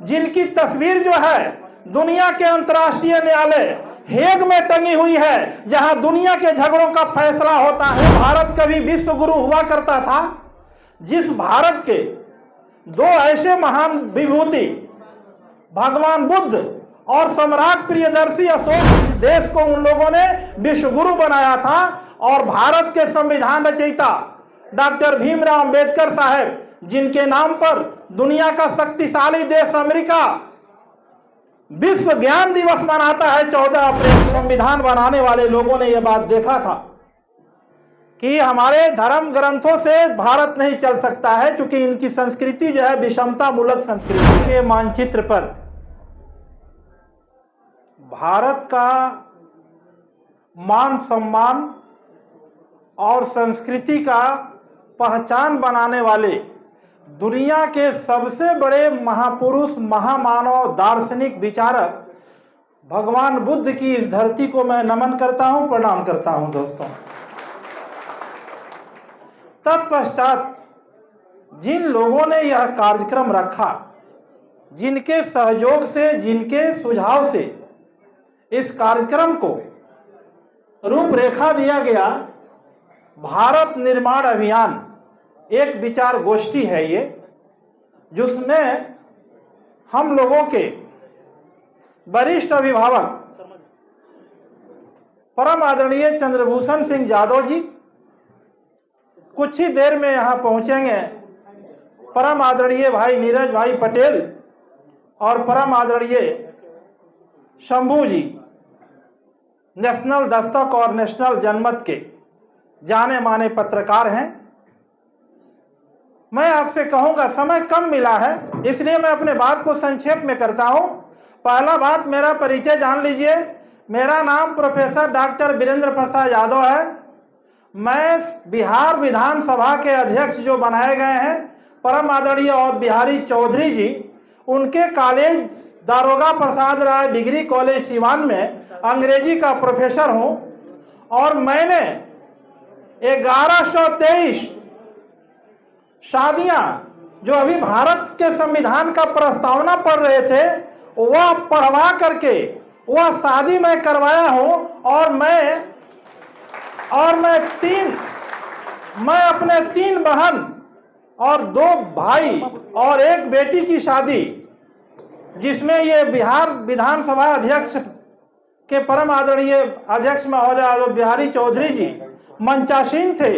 जिनकी तस्वीर जो है दुनिया के अंतर्राष्ट्रीय न्यायालय हेग में टंगी हुई है, जहां दुनिया के झगड़ों का फैसला होता है। भारत कभी विश्व गुरु हुआ करता था। जिस भारत के दो ऐसे महान विभूति भगवान बुद्ध और सम्राट प्रियदर्शी अशोक, देश को उन लोगों ने विश्व गुरु बनाया था। और भारत के संविधान रचयिता डॉक्टर भीमराव अंबेडकर साहब, जिनके नाम पर दुनिया का शक्तिशाली देश अमेरिका विश्व ज्ञान दिवस मनाता है 14 अप्रैल। संविधान बनाने वाले लोगों ने यह बात देखा था कि हमारे धर्म ग्रंथों से भारत नहीं चल सकता है, क्योंकि इनकी संस्कृति जो है विषमता मूलक संस्कृति के मानचित्र पर भारत का मान सम्मान और संस्कृति का पहचान बनाने वाले दुनिया के सबसे बड़े महापुरुष, महामानव, दार्शनिक, विचारक भगवान बुद्ध की इस धरती को मैं नमन करता हूं, प्रणाम करता हूं दोस्तों। तत्पश्चात जिन लोगों ने यह कार्यक्रम रखा, जिनके सहयोग से, जिनके सुझाव से इस कार्यक्रम को रूपरेखा दिया गया, भारत निर्माण अभियान एक विचार गोष्ठी है ये, जिसमें हम लोगों के वरिष्ठ अभिभावक परम आदरणीय चंद्रभूषण सिंह यादव जी कुछ ही देर में यहां पहुंचेंगे, परम आदरणीय भाई नीरज भाई पटेल और परम आदरणीय शंभू जी नेशनल दस्तक और नेशनल जनमत के जाने माने पत्रकार हैं। मैं आपसे कहूंगा, समय कम मिला है, इसलिए मैं अपने बात को संक्षेप में करता हूं। पहला बात, मेरा परिचय जान लीजिए। मेरा नाम प्रोफेसर डॉक्टर वीरेंद्र प्रसाद यादव है। मैं बिहार विधानसभा के अध्यक्ष जो बनाए गए हैं परम आदरणीय और बिहारी चौधरी जी, उनके कॉलेज दारोगा प्रसाद राय डिग्री कॉलेज सिवान में अंग्रेजी का प्रोफेसर हूं। और मैंने 1123 शादियां जो अभी भारत के संविधान का प्रस्तावना पढ़ रहे थे, वह पढ़वा करके वह शादी मैं करवाया हूं। और मैं अपने 3 बहन और 2 भाई और 1 बेटी की शादी, जिसमें ये बिहार विधानसभा अध्यक्ष के परम आदरणीय अध्यक्ष महोदय बिहारी चौधरी जी मंचासीन थे।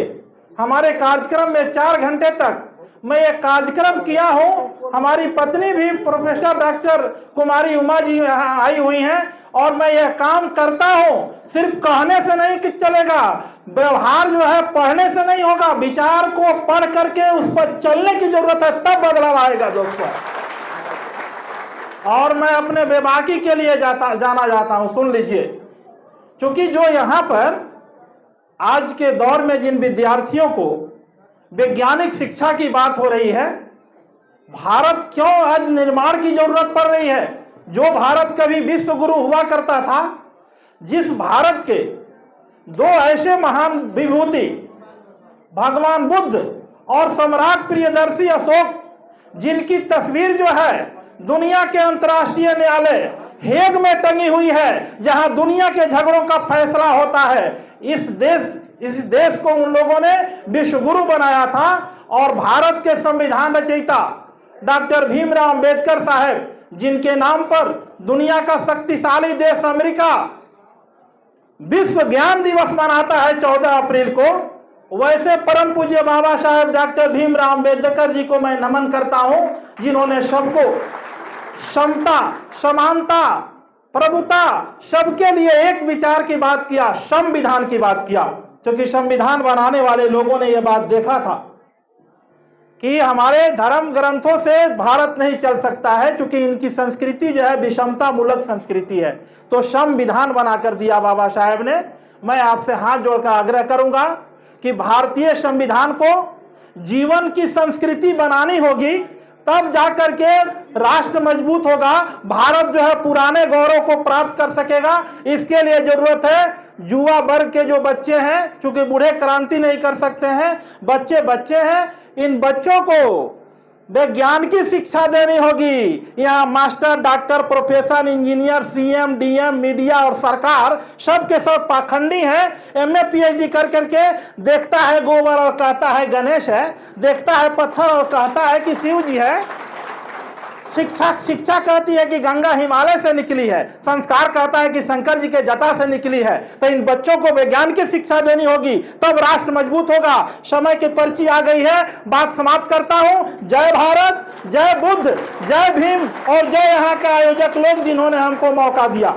हमारे कार्यक्रम में 4 घंटे तक मैं ये कार्यक्रम किया हूं। हमारी पत्नी भी प्रोफेसर डॉक्टर कुमारी उमा जी यहाँ आई हुई हैं। और मैं यह काम करता हूं, सिर्फ कहने से नहीं कि चलेगा, व्यवहार जो है पढ़ने से नहीं होगा, विचार को पढ़ करके उस पर चलने की जरूरत है, तब बदलाव आएगा दोस्तों। और मैं अपने बेबाकी के लिए जाना जाता हूं, सुन लीजिए। क्योंकि जो यहां पर आज के दौर में जिन विद्यार्थियों को वैज्ञानिक शिक्षा की बात हो रही है, भारत क्यों आज निर्माण की जरूरत पड़ रही है, जो भारत कभी विश्व गुरु हुआ करता था, जिस भारत के 2 ऐसे महान विभूति भगवान बुद्ध और सम्राट प्रियदर्शी अशोक, जिनकी तस्वीर जो है दुनिया के अंतर्राष्ट्रीय न्यायालय हेग में टंगी हुई है, जहां दुनिया के झगड़ों का फैसला होता है। इस देश को उन लोगों ने विश्व गुरु बनाया था। और भारत के संविधान रचयिता डॉक्टर भीमराव अंबेडकर साहब, जिनके नाम पर दुनिया का शक्तिशाली देश अमेरिका विश्व ज्ञान दिवस मनाता है 14 अप्रैल को, वैसे परम पूज्य बाबा साहेब डॉक्टर भीमराव अंबेडकर जी को मैं नमन करता हूं, जिन्होंने सबको समता, समानता, प्रभुता, सबके लिए एक विचार की बात किया, संविधान की बात किया। क्योंकि संविधान बनाने वाले लोगों ने यह बात देखा था कि हमारे धर्म ग्रंथों से भारत नहीं चल सकता है, क्योंकि इनकी संस्कृति जो है विषमता मूलक संस्कृति है। तो संविधान बनाकर दिया बाबा साहेब ने। मैं आपसे हाथ जोड़कर आग्रह करूंगा कि भारतीय संविधान को जीवन की संस्कृति बनानी होगी, तब जाकर के राष्ट्र मजबूत होगा, भारत जो है पुराने गौरव को प्राप्त कर सकेगा। इसके लिए जरूरत है युवा वर्ग के जो बच्चे हैं, चूंकि बूढ़े क्रांति नहीं कर सकते हैं, बच्चे हैं, इन बच्चों को विज्ञान की शिक्षा देनी होगी। यहाँ master, doctor, professor, engineer, CM, DM, media और सरकार सब के सब पाखंडी हैं। एमए पीएचडी कर करके देखता है गोबर और कहता है गणेश है, देखता है पत्थर और कहता है कि शिव जी है। शिक्षा कहती है कि गंगा हिमालय से निकली है, संस्कार कहता है कि शंकर जी के जटा से निकली है। तो इन बच्चों को विज्ञान की शिक्षा देनी होगी, तब राष्ट्र मजबूत होगा। समय की पर्ची आ गई है, बात समाप्त करता हूं। जय भारत, जय बुद्ध, जय भीम और जय यहाँ के आयोजक लोग जिन्होंने हमको मौका दिया।